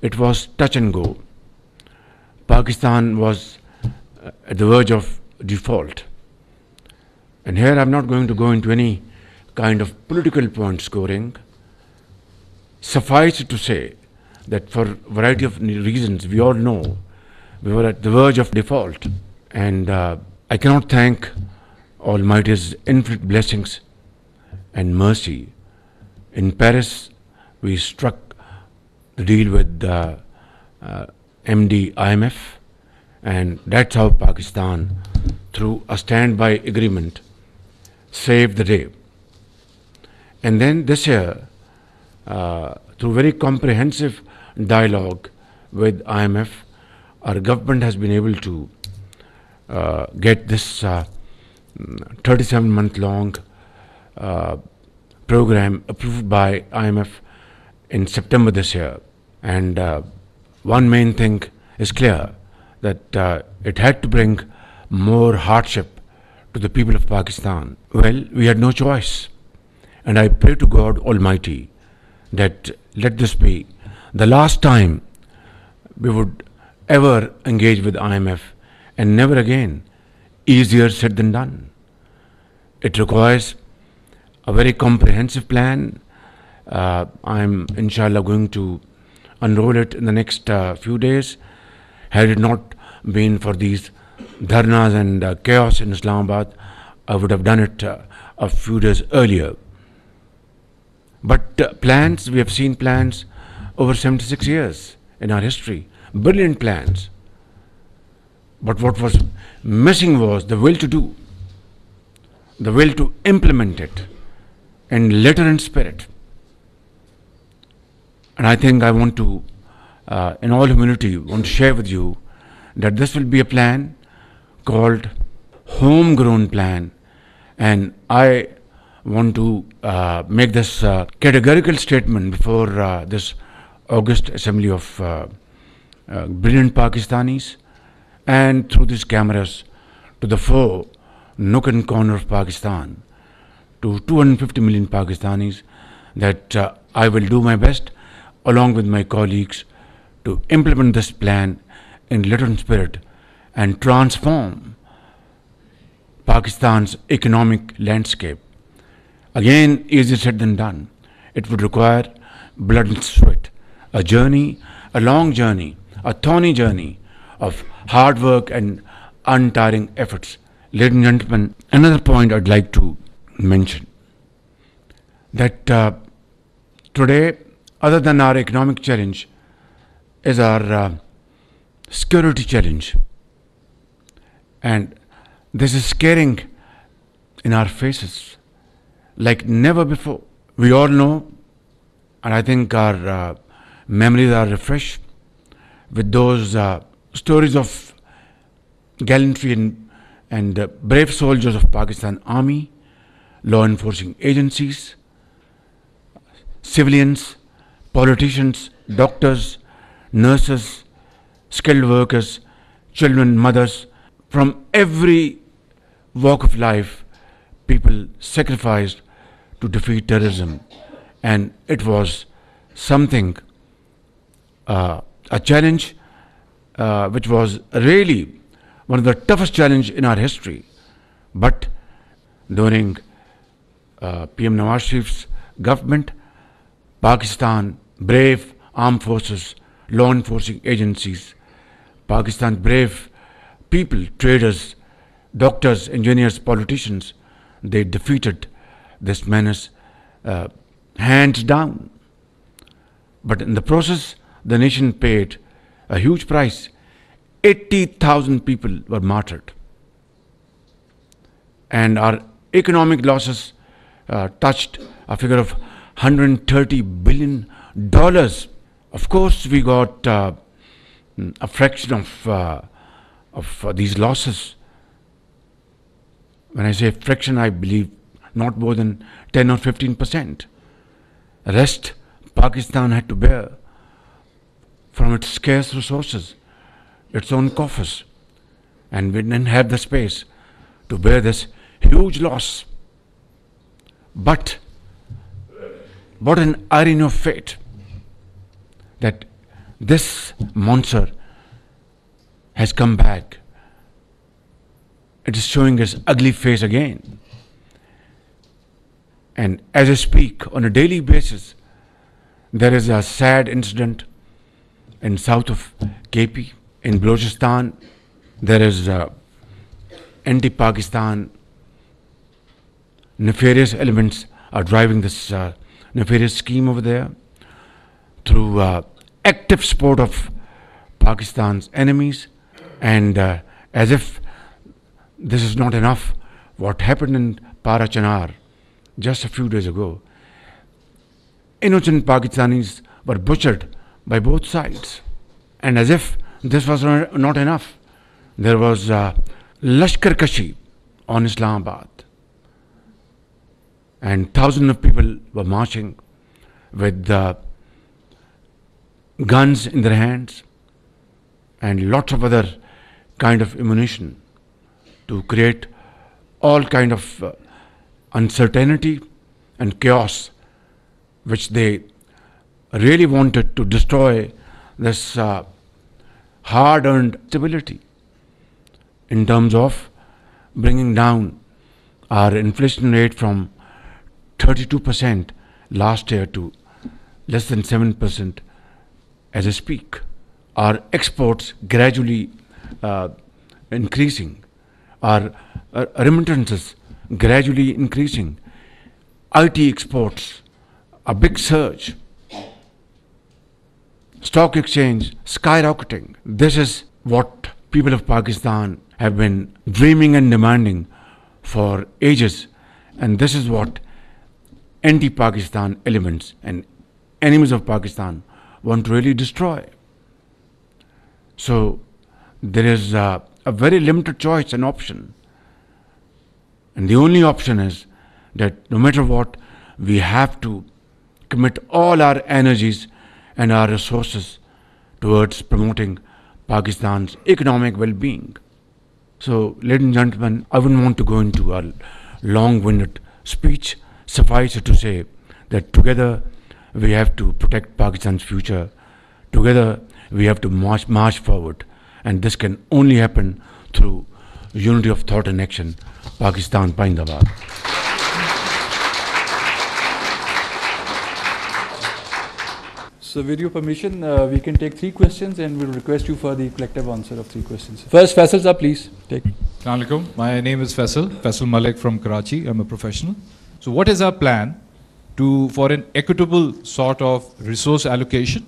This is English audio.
it was touch and go. Pakistan was at the verge of default. And here I'm not going to go into any kind of political point scoring. Suffice it to say that for a variety of reasons, we all know we were at the verge of default. And I cannot thank Almighty's infinite blessings and mercy. In Paris, we struck the deal with MD IMF, and that's how Pakistan, through a standby agreement, saved the day. And then this year, through very comprehensive dialogue with IMF, our government has been able to get this 37-month-long program approved by IMF in September this year. And one main thing is clear, that it had to bring more hardship to the people of Pakistan. Well, we had no choice. And I pray to God Almighty that let this be the last time we would ever engage with IMF, and never again. Easier said than done. It requires a very comprehensive plan. I'm inshallah going to unroll it in the next few days. Had it not been for these dharnas and chaos in Islamabad, I would have done it a few days earlier. But plans, we have seen plans over 76 years in our history. Brilliant plans. But what was missing was the will to do, the will to implement it in letter and spirit. And I think I want to, in all humility, want to share with you that this will be a plan called homegrown plan. And I want to make this categorical statement before this august assembly of brilliant Pakistanis, and through these cameras to the four nook and corner of Pakistan, to 250 million Pakistanis, that I will do my best along with my colleagues to implement this plan in letter and spirit and transform Pakistan's economic landscape. Again, easier said than done. It would require blood and sweat, a journey, a long journey, a thorny journey of hard work and untiring efforts. Ladies and gentlemen, another point I'd like to mention, that today, other than our economic challenge, is our security challenge. And this is staring in our faces like never before. We all know, and I think our memories are refreshed with those stories of gallantry and brave soldiers of Pakistan Army, law enforcing agencies, civilians, politicians, doctors, nurses, skilled workers, children, mothers, from every walk of life. People sacrificed to defeat terrorism, and it was something, a challenge which was really one of the toughest challenges in our history. But during PM Nawaz Sharif's government, Pakistan, brave armed forces, law enforcing agencies, Pakistan's brave people, traders, doctors, engineers, politicians, they defeated this menace hands down. But in the process, the nation paid a huge price. 80,000 people were martyred. And our economic losses touched a figure of $130 billion. Of course, we got a fraction of these losses. When I say fraction, I believe not more than 10 or 15%. The rest Pakistan had to bear from its scarce resources, its own coffers, and we didn't have the space to bear this huge loss. But what an irony of fate, that this monster has come back. It is showing its ugly face again. And as I speak, on a daily basis, there is a sad incident in south of KP, in Balochistan. There is anti-Pakistan nefarious elements are driving this nefarious scheme over there through active support of Pakistan's enemies. And as if this is not enough, what happened in Parachanar just a few days ago, innocent Pakistanis were butchered by both sides. And as if this was not enough, there was Lashkar Kashi on Islamabad. And thousands of people were marching with guns in their hands and lots of other kind of ammunition to create all kind of uncertainty and chaos, which they really wanted to destroy this hard-earned stability in terms of bringing down our inflation rate from 32% last year to less than 7% as I speak. Our exports gradually increasing, our remittances gradually increasing, IT exports, a big surge, stock exchange skyrocketing. This is what people of Pakistan have been dreaming and demanding for ages, and this is what anti-Pakistan elements and enemies of Pakistan want to really destroy. So there is a very limited choice and option, and the only option is that no matter what, we have to commit all our energies and our resources towards promoting Pakistan's economic well-being. So, ladies and gentlemen, I wouldn't want to go into a long-winded speech. Suffice it to say that together we have to protect Pakistan's future. Together we have to march forward, and this can only happen through unity of thought and action. Pakistan Paindabad. So with your permission, we can take 3 questions, and we'll request you for the collective answer of 3 questions. First, Faisal sir, please take. Assalamu alaikum. My name is Faisal Malik from Karachi. I'm a professional. So what is our plan for an equitable sort of resource allocation